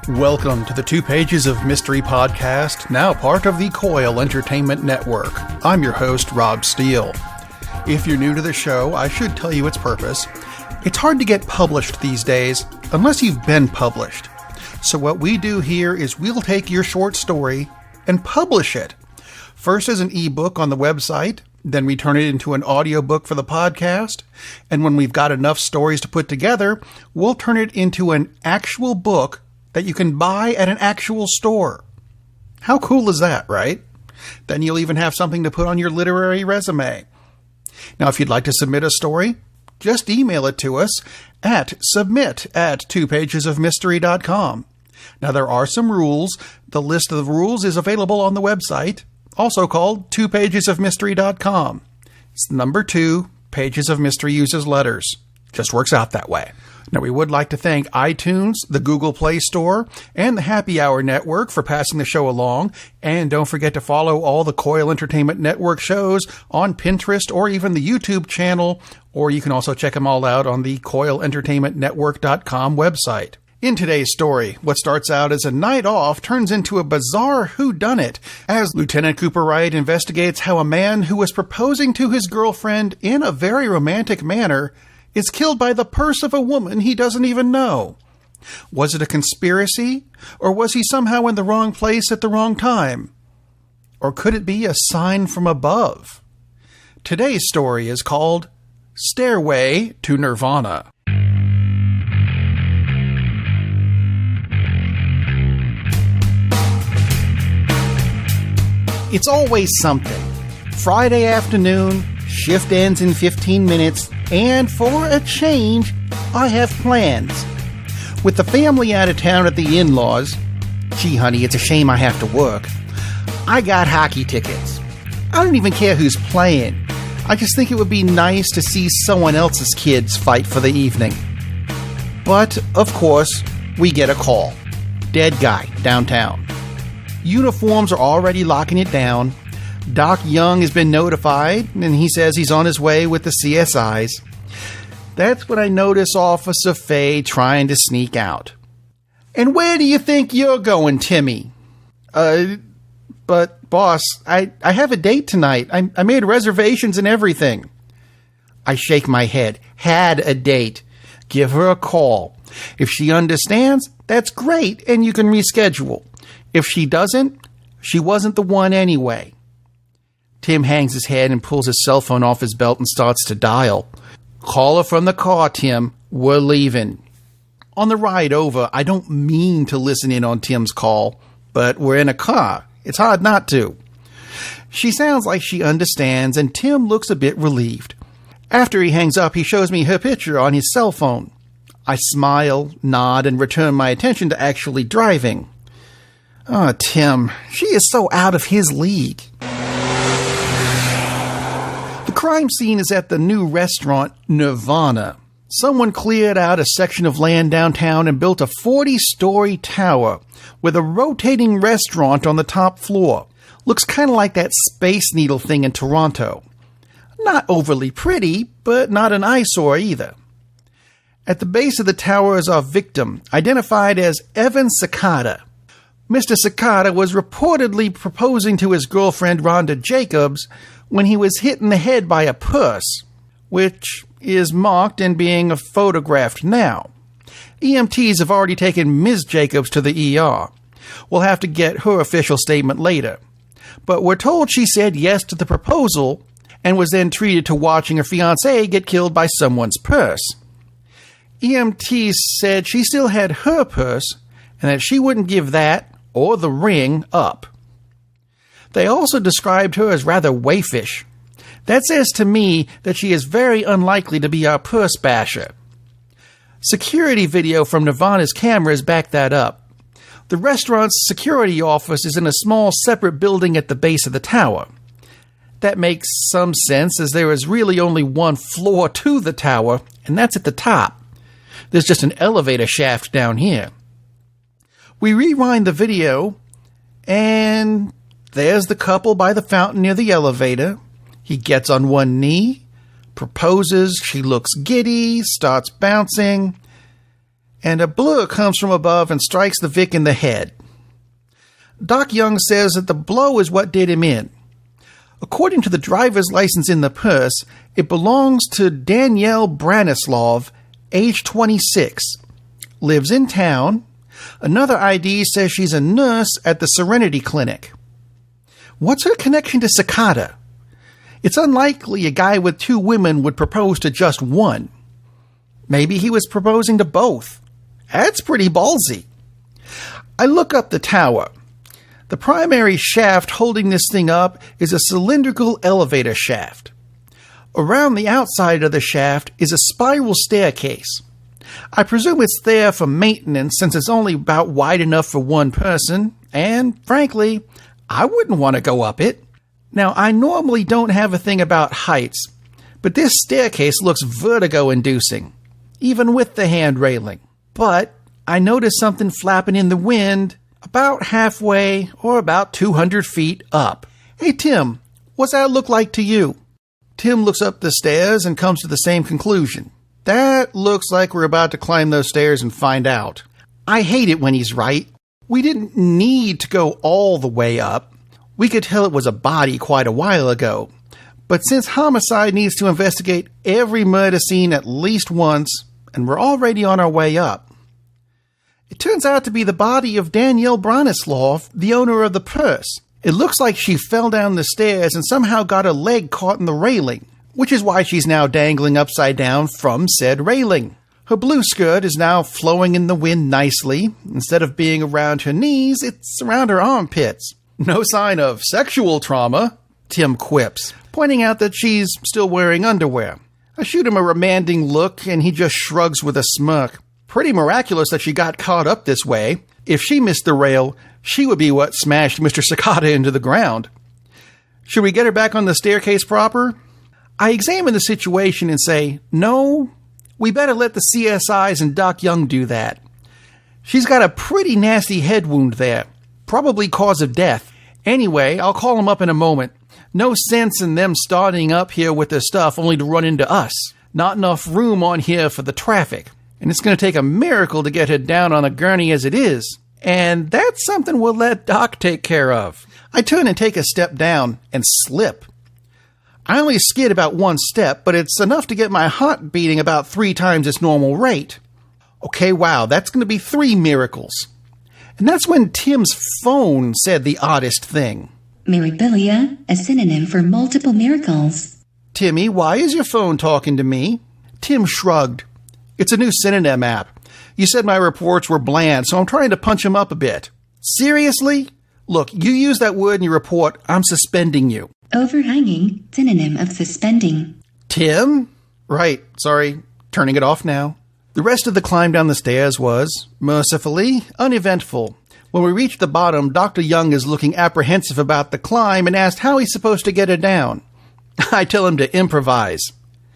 Welcome to the 2 Pages of Mystery podcast, now part of the Coil Entertainment Network. I'm your host, Rob Steele. If you're new to the show, I should tell you its purpose. It's hard to get published these days, unless you've been published. So what we do here is we'll take your short story and publish it. First as an ebook on the website, then we turn it into an audiobook for the podcast, and when we've got enough stories to put together, we'll turn it into an actual book that you can buy at an actual store. How cool is that, right? Then you'll even have something to put on your literary resume. Now, if you'd like to submit a story, just email it to us at submit@twopagesofmystery.com. Now, there are some rules. The list of the rules is available on the website, also called 2pagesofmystery.com. It's number 2, Pages of Mystery uses letters. Just works out that way. Now, we would like to thank iTunes, the Google Play Store, and the Happy Hour Network for passing the show along. And don't forget to follow all the Coil Entertainment Network shows on Pinterest or even the YouTube channel, or you can also check them all out on the coilentertainmentnetwork.com website. In today's story, what starts out as a night off turns into a bizarre whodunit as Lieutenant Cooper Wright investigates how a man who was proposing to his girlfriend in a very romantic manner is killed by the purse of a woman he doesn't even know. Was it a conspiracy, or was he somehow in the wrong place at the wrong time? Or could it be a sign from above? Today's story is called Stairway to Nirvana. It's always something. Friday afternoon, shift ends in 15 minutes, and for a change, I have plans. With the family out of town at the in-laws, gee honey, it's a shame I have to work, I got hockey tickets. I don't even care who's playing. I just think it would be nice to see someone else's kids fight for the evening. But, of course, we get a call. Dead guy, downtown. Uniforms are already locking it down. Doc Young has been notified, and he says he's on his way with the CSIs. That's when I notice Officer Fay trying to sneak out. And where do you think you're going, Timmy? But, boss, I have a date tonight. I made reservations and everything. I shake my head. Had a date. Give her a call. If she understands, that's great, and you can reschedule. If she doesn't, she wasn't the one anyway. Tim hangs his head and pulls his cell phone off his belt and starts to dial. Call her from the car, Tim. We're leaving. On the ride over, I don't mean to listen in on Tim's call, but we're in a car. It's hard not to. She sounds like she understands, and Tim looks a bit relieved. After he hangs up, he shows me her picture on his cell phone. I smile, nod, and return my attention to actually driving. Oh, Tim, she is so out of his league. The crime scene is at the new restaurant, Nirvana. Someone cleared out a section of land downtown and built a 40-story tower with a rotating restaurant on the top floor. Looks kind of like that Space Needle thing in Toronto. Not overly pretty, but not an eyesore either. At the base of the tower is our victim, identified as Evan Cicada. Mr. Cicada was reportedly proposing to his girlfriend Rhonda Jacobs when he was hit in the head by a purse, which is marked and being photographed now. EMTs have already taken Ms. Jacobs to the ER. We'll have to get her official statement later. But we're told she said yes to the proposal and was then treated to watching her fiancé get killed by someone's purse. EMTs said she still had her purse and that she wouldn't give that or the ring up. They also described her as rather waifish. That says to me that she is very unlikely to be our purse basher. Security video from Nirvana's cameras back that up. The restaurant's security office is in a small separate building at the base of the tower. That makes some sense, as there is really only one floor to the tower, and that's at the top. There's just an elevator shaft down here. We rewind the video, and there's the couple by the fountain near the elevator. He gets on one knee, proposes, she looks giddy, starts bouncing, and a blow comes from above and strikes the Vic in the head. Doc Young says that the blow is what did him in. According to the driver's license in the purse, it belongs to Danielle Branislav, age 26. Lives in town. Another ID says she's a nurse at the Serenity Clinic. What's her connection to Cicada? It's unlikely a guy with 2 women would propose to just one. Maybe he was proposing to both. That's pretty ballsy. I look up the tower. The primary shaft holding this thing up is a cylindrical elevator shaft. Around the outside of the shaft is a spiral staircase. I presume it's there for maintenance since it's only about wide enough for one person, and, frankly, I wouldn't want to go up it. Now, I normally don't have a thing about heights, but this staircase looks vertigo-inducing, even with the hand railing. But I noticed something flapping in the wind about halfway or about 200 feet up. Hey, Tim, what's that look like to you? Tim looks up the stairs and comes to the same conclusion. That looks like we're about to climb those stairs and find out. I hate it when he's right. We didn't need to go all the way up. We could tell it was a body quite a while ago. But since Homicide needs to investigate every murder scene at least once, and we're already on our way up, it turns out to be the body of Danielle Branislav, the owner of the purse. It looks like she fell down the stairs and somehow got her leg caught in the railing, which is why she's now dangling upside down from said railing. Her blue skirt is now flowing in the wind nicely. Instead of being around her knees, it's around her armpits. No sign of sexual trauma, Tim quips, pointing out that she's still wearing underwear. I shoot him a remanding look, and he just shrugs with a smirk. Pretty miraculous that she got caught up this way. If she missed the rail, she would be what smashed Mr. Cicada into the ground. Should we get her back on the staircase proper? I examine the situation and say, no, we better let the CSIs and Doc Young do that. She's got a pretty nasty head wound there, probably cause of death. Anyway, I'll call them up in a moment. No sense in them starting up here with their stuff only to run into us. Not enough room on here for the traffic. And it's going to take a miracle to get her down on a gurney as it is. And that's something we'll let Doc take care of. I turn and take a step down and slip. I only skid about 1 step, but it's enough to get my heart beating about 3 times its normal rate. Okay, wow, that's going to be 3 miracles. And that's when Tim's phone said the oddest thing. Mirabilia, a synonym for multiple miracles. Timmy, why is your phone talking to me? Tim shrugged. It's a new synonym app. You said my reports were bland, so I'm trying to punch them up a bit. Seriously? Look, you use that word in your report, I'm suspending you. Overhanging, synonym of suspending. Tim? Right, sorry. Turning it off now. The rest of the climb down the stairs was, mercifully, uneventful. When we reached the bottom, Dr. Young is looking apprehensive about the climb and asked how he's supposed to get her down. I tell him to improvise.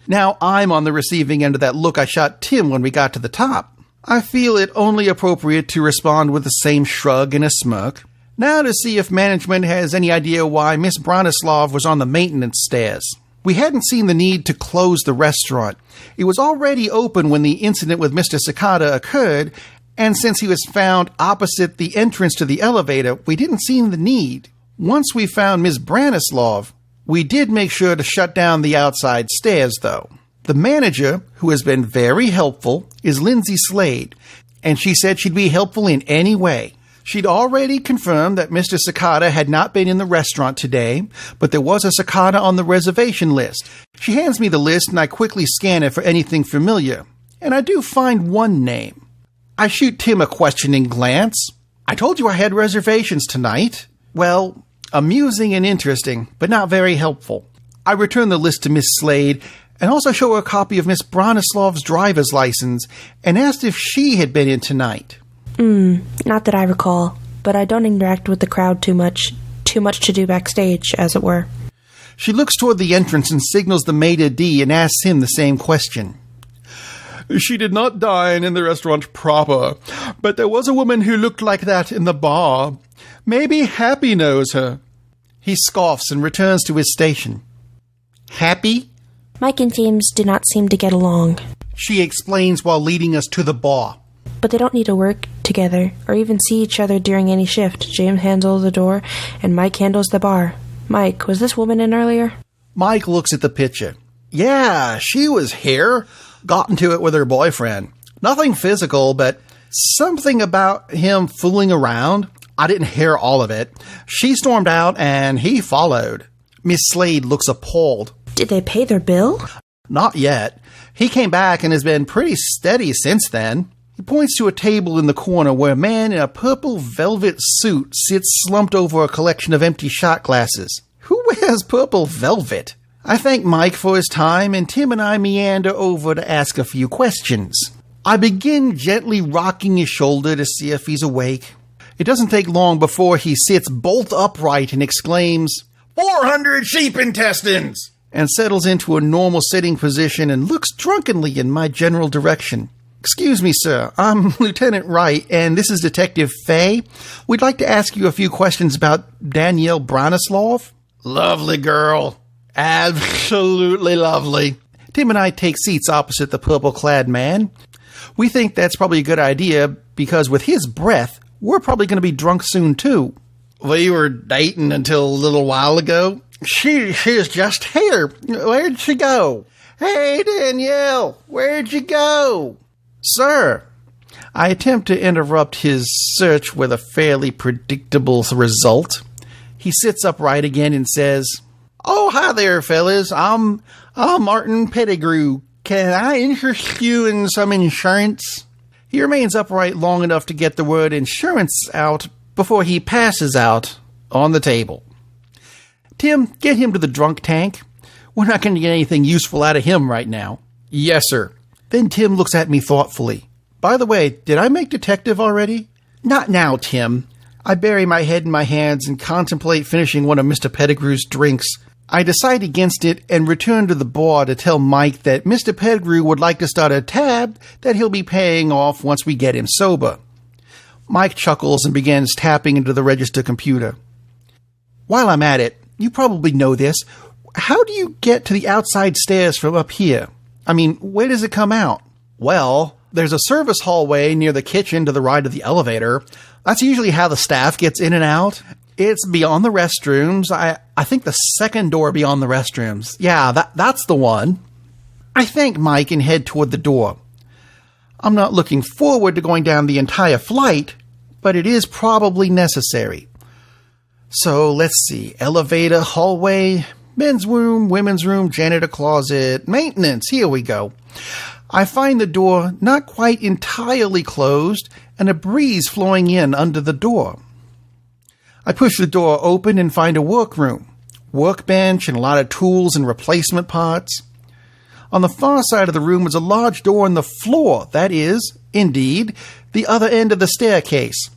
Now I'm on the receiving end of that look I shot Tim when we got to the top. I feel it only appropriate to respond with the same shrug and a smirk. Now to see if management has any idea why Miss Branislav was on the maintenance stairs. We hadn't seen the need to close the restaurant. It was already open when the incident with Mr. Cicada occurred, and since he was found opposite the entrance to the elevator, we didn't see the need. Once we found Miss Branislav, we did make sure to shut down the outside stairs, though. The manager, who has been very helpful, is Lindsay Slade, and she said she'd be helpful in any way. She'd already confirmed that Mr. Cicada had not been in the restaurant today, but there was a Cicada on the reservation list. She hands me the list, and I quickly scan it for anything familiar. And I do find one name. I shoot Tim a questioning glance. I told you I had reservations tonight. Well, amusing and interesting, but not very helpful. I return the list to Miss Slade, and also show her a copy of Miss Branislav's driver's license, and asked if she had been in tonight. Not that I recall, but I don't interact with the crowd too much. Too much to do backstage, as it were. She looks toward the entrance and signals the maitre d' and asks him the same question. She did not dine in the restaurant proper, but there was a woman who looked like that in the bar. Maybe Happy knows her. He scoffs and returns to his station. Happy? Mike and James do not seem to get along. She explains while leading us to the bar. But they don't need to work together or even see each other during any shift. Jim handles the door and Mike handles the bar. Mike, was this woman in earlier? Mike looks at the picture. Yeah, she was here. Got into it with her boyfriend. Nothing physical, but something about him fooling around. I didn't hear all of it. She stormed out and he followed. Miss Slade looks appalled. Did they pay their bill? Not yet. He came back and has been pretty steady since then. He points to a table in the corner where a man in a purple velvet suit sits slumped over a collection of empty shot glasses. Who wears purple velvet? I thank Mike for his time, and Tim and I meander over to ask a few questions. I begin gently rocking his shoulder to see if he's awake. It doesn't take long before he sits bolt upright and exclaims, 400 sheep intestines! And settles into a normal sitting position and looks drunkenly in my general direction. Excuse me, sir. I'm Lieutenant Wright, and this is Detective Fay. We'd like to ask you a few questions about Danielle Branislav. Lovely girl. Absolutely lovely. Tim and I take seats opposite the purple-clad man. We think that's probably a good idea because with his breath, we're probably going to be drunk soon, too. We were dating until a little while ago. She's just here. Where'd she go? Hey, Danielle, where'd you go? Sir, I attempt to interrupt his search with a fairly predictable result. He sits upright again and says, Oh, hi there, fellas. I'm Martin Pettigrew. Can I interest you in some insurance? He remains upright long enough to get the word insurance out before he passes out on the table. Tim, get him to the drunk tank. We're not going to get anything useful out of him right now. Yes, sir. Then Tim looks at me thoughtfully. By the way, did I make detective already? Not now, Tim. I bury my head in my hands and contemplate finishing one of Mr. Pettigrew's drinks. I decide against it and return to the bar to tell Mike that Mr. Pettigrew would like to start a tab that he'll be paying off once we get him sober. Mike chuckles and begins tapping into the register computer. While I'm at it, you probably know this. How do you get to the outside stairs from up here? I mean, where does it come out? Well, there's a service hallway near the kitchen to the right of the elevator. That's usually how the staff gets in and out. It's beyond the restrooms. I think the second door beyond the restrooms. Yeah, that's the one. I thank Mike and head toward the door. I'm not looking forward to going down the entire flight, but it is probably necessary. So let's see. Elevator, hallway, men's room, women's room, janitor closet, maintenance. Here we go. I find the door not quite entirely closed and a breeze flowing in under the door. I push the door open and find a workroom, workbench, and a lot of tools and replacement parts. On the far side of the room is a large door in the floor. That is, indeed, the other end of the staircase.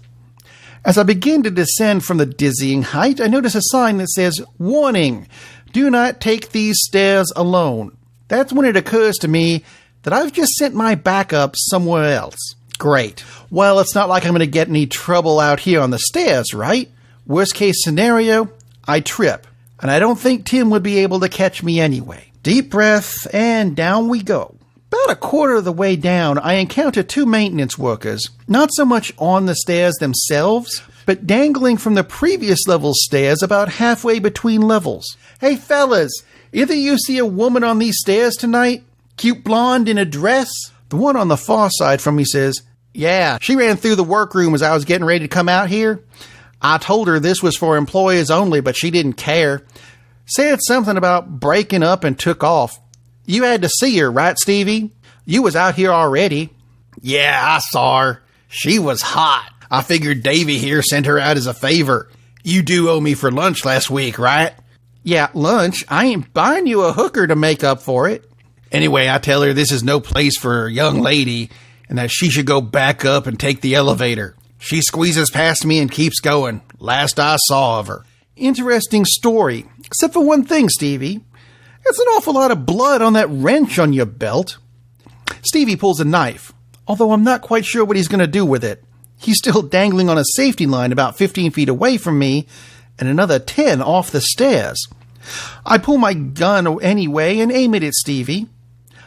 As I begin to descend from the dizzying height, I notice a sign that says, Warning! Do not take these stairs alone. That's when it occurs to me that I've just sent my backup somewhere else. Great. Well, it's not like I'm going to get any trouble out here on the stairs, right? Worst case scenario, I trip. And I don't think Tim would be able to catch me anyway. Deep breath, and down we go. About a quarter of the way down, I encounter two maintenance workers, not so much on the stairs themselves, but dangling from the previous level's stairs about halfway between levels. Hey fellas, either you see a woman on these stairs tonight? Cute blonde in a dress? The one on the far side from me says, Yeah, she ran through the workroom as I was getting ready to come out here. I told her this was for employees only, but she didn't care. Said something about breaking up and took off. You had to see her, right, Stevie? You was out here already. Yeah, I saw her. She was hot. I figured Davy here sent her out as a favor. You do owe me for lunch last week, right? Yeah, lunch? I ain't buying you a hooker to make up for it. Anyway, I tell her this is no place for a young lady and that she should go back up and take the elevator. She squeezes past me and keeps going. Last I saw of her. Interesting story. Except for one thing, Stevie. It's an awful lot of blood on that wrench on your belt. Stevie pulls a knife, although I'm not quite sure what he's going to do with it. He's still dangling on a safety line about 15 feet away from me and another 10 off the stairs. I pull my gun anyway and aim it at Stevie.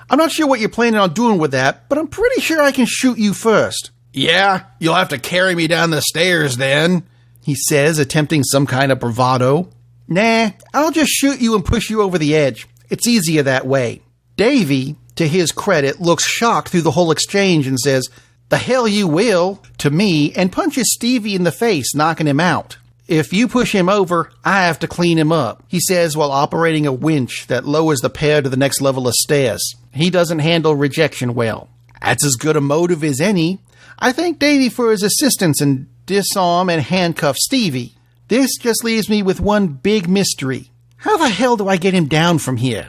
I'm not sure what you're planning on doing with that, but I'm pretty sure I can shoot you first. Yeah, you'll have to carry me down the stairs then, he says, attempting some kind of bravado. Nah, I'll just shoot you and push you over the edge. It's easier that way. Davy, to his credit, looks shocked through the whole exchange and says, "The hell you will," to me, and punches Stevie in the face, knocking him out. "If you push him over, I have to clean him up," he says while operating a winch that lowers the pair to the next level of stairs. He doesn't handle rejection well. That's as good a motive as any. I thank Davy for his assistance and disarm and handcuff Stevie. This just leaves me with one big mystery. How the hell do I get him down from here?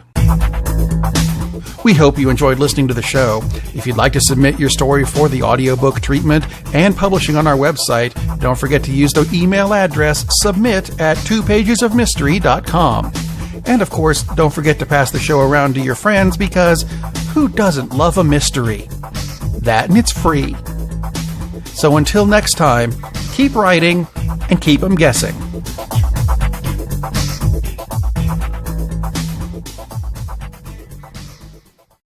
We hope you enjoyed listening to the show. If you'd like to submit your story for the audiobook treatment and publishing on our website, don't forget to use the email address submit@twopagesofmystery.com. And of course, don't forget to pass the show around to your friends because who doesn't love a mystery? That and it's free. So until next time, keep writing and keep 'em guessing.